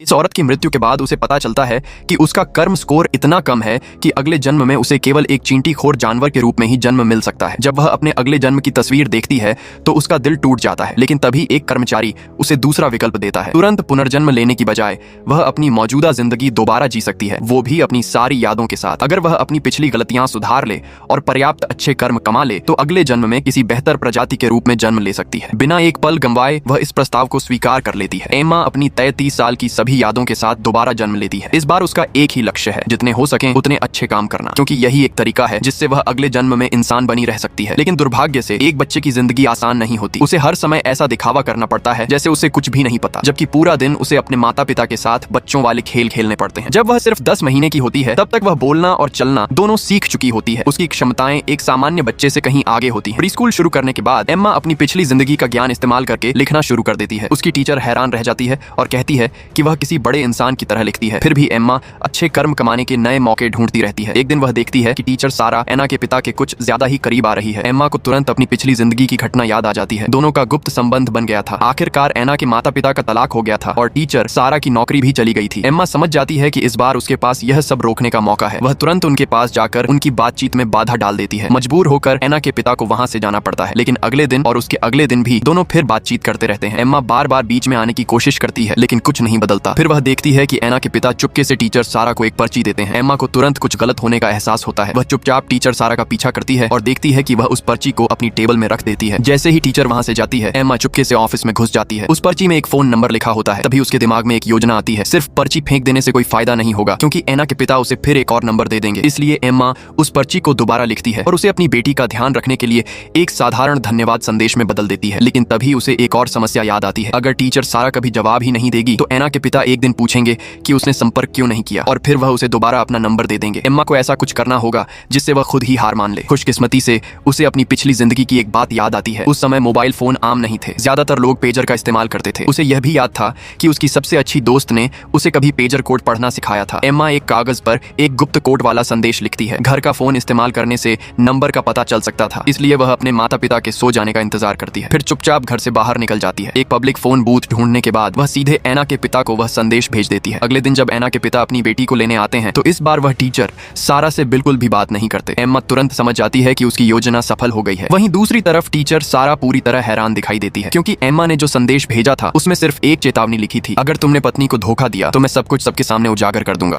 इस औरत की मृत्यु के बाद उसे पता चलता है कि उसका कर्म स्कोर इतना कम है कि अगले जन्म में उसे केवल एक चींटीखोर जानवर के रूप में ही जन्म मिल सकता है। जब वह अपने अगले जन्म की तस्वीर देखती है तो उसका दिल टूट जाता है, लेकिन तभी एक कर्मचारी उसे दूसरा विकल्प देता है। तुरंत पुनर्जन्म लेने की बजाय वह अपनी मौजूदा जिंदगी दोबारा जी सकती है, वो भी अपनी सारी यादों के साथ। अगर वह अपनी पिछली गलतियां सुधार ले और पर्याप्त अच्छे कर्म कमा ले तो अगले जन्म में किसी बेहतर प्रजाति के रूप में जन्म ले सकती है। बिना एक पल गंवाए वह इस प्रस्ताव को स्वीकार कर लेती है। एम्मा अपनी तय 30 साल की सभी यादों के साथ दोबारा जन्म लेती है। इस बार उसका एक ही लक्ष्य है, जितने हो सके उतने अच्छे काम करना, क्योंकि यही एक तरीका है जिससे वह अगले जन्म में इंसान बनी रह सकती है। लेकिन दुर्भाग्य से एक बच्चे की जिंदगी आसान नहीं होती। उसे हर समय ऐसा दिखावा करना पड़ता है जैसे उसे कुछ भी नहीं पता, जबकि पूरा दिन उसे अपने माता पिता के साथ बच्चों वाले खेल खेलने पड़ते हैं। जब वह सिर्फ 10 महीने की होती है तब तक वह बोलना और चलना दोनों सीख चुकी होती है। उसकी क्षमताएं एक सामान्य बच्चे से कहीं आगे होती हैं। प्री स्कूल शुरू करने के बाद एम्मा अपनी पिछली जिंदगी का ज्ञान इस्तेमाल करके लिखना शुरू कर देती है। उसकी टीचर हैरान रह जाती है और कहती है कि वह किसी बड़े इंसान की तरह लिखती है। फिर भी एम्मा अच्छे कर्म कमाने के नए मौके ढूंढती रहती है। एक दिन वह देखती है कि टीचर सारा एना के पिता के कुछ ज्यादा ही करीब आ रही है। एम्मा को तुरंत अपनी पिछली जिंदगी की घटना याद आ जाती है। दोनों का गुप्त संबंध बन गया था। आखिरकार एना के माता पिता का तलाक हो गया था और टीचर सारा की नौकरी भी चली गई थी। एम्मा समझ जाती है कि इस बार उसके पास यह सब रोकने का मौका है। वह तुरंत उनके पास जाकर उनकी बातचीत में बाधा डाल देती है। मजबूर होकर एना के पिता को वहां से जाना पड़ता है, लेकिन अगले दिन और उसके अगले दिन भी दोनों फिर बातचीत करते रहते हैं। एम्मा बार बार बीच में आने की कोशिश करती है, लेकिन कुछ नहीं बदलता। फिर वह देखती है कि एना के पिता चुपके से टीचर सारा को एक पर्ची देते हैं। एम्मा को तुरंत कुछ गलत होने का एहसास होता है। वह चुपचाप टीचर सारा का पीछा करती है और देखती है कि वह उस पर्ची को अपनी टेबल में रख देती है। जैसे ही टीचर वहां से जाती है, एम्मा चुपके से ऑफिस में घुस जाती है। उस पर्ची में एक फोन नंबर लिखा होता है। तभी उसके दिमाग में एक योजना आती है। सिर्फ पर्ची फेंक देने से कोई फायदा नहीं होगा, क्योंकि एना के पिता उसे फिर एक और नंबर दे देंगे। इसलिए एम्मा उस पर्ची को दोबारा लिखती है और उसे अपनी बेटी का ध्यान रखने के लिए एक साधारण धन्यवाद संदेश में बदल देती है। लेकिन तभी उसे एक और समस्या याद आती है। अगर टीचर सारा कभी जवाब ही नहीं देगी तो एना के पिता एक दिन पूछेंगे कि उसने संपर्क क्यों नहीं किया, और फिर वह उसे दोबारा अपना नंबर दे देंगे। एम्मा को ऐसा कुछ करना होगा जिससे वह खुद ही हार मान ले। खुशकिस्मती से उसे अपनी पिछली जिंदगी की एक बात याद आती है। उस समय मोबाइल फोन आम नहीं थे, ज्यादातर लोग पेजर का इस्तेमाल करते थे। उसे यह भी याद था कि उसकी सबसे अच्छी दोस्त ने उसे कभी पेजर कोड पढ़ना सिखाया था। एम्मा एक कागज पर एक गुप्त कोड वाला संदेश लिखती है। घर का फोन इस्तेमाल करने से नंबर का पता चल सकता था, इसलिए वह अपने माता पिता के सो जाने का इंतजार करती है। फिर चुपचाप घर से बाहर निकल जाती है। एक पब्लिक फोन बूथ ढूंढने के बाद वह सीधे एना के पिता को वह संदेश भेज देती है। अगले दिन जब एना के पिता अपनी बेटी को लेने आते हैं तो इस बार वह टीचर सारा से बिल्कुल भी बात नहीं करते। एम्मा तुरंत समझ जाती है कि उसकी योजना सफल हो गई है। वहीं दूसरी तरफ टीचर सारा पूरी तरह हैरान दिखाई देती है, क्योंकि एम्मा ने जो संदेश भेजा था उसमें सिर्फ एक चेतावनी लिखी थी, अगर तुमने पत्नी को धोखा दिया तो मैं सब कुछ सबके सामने उजागर कर दूंगा।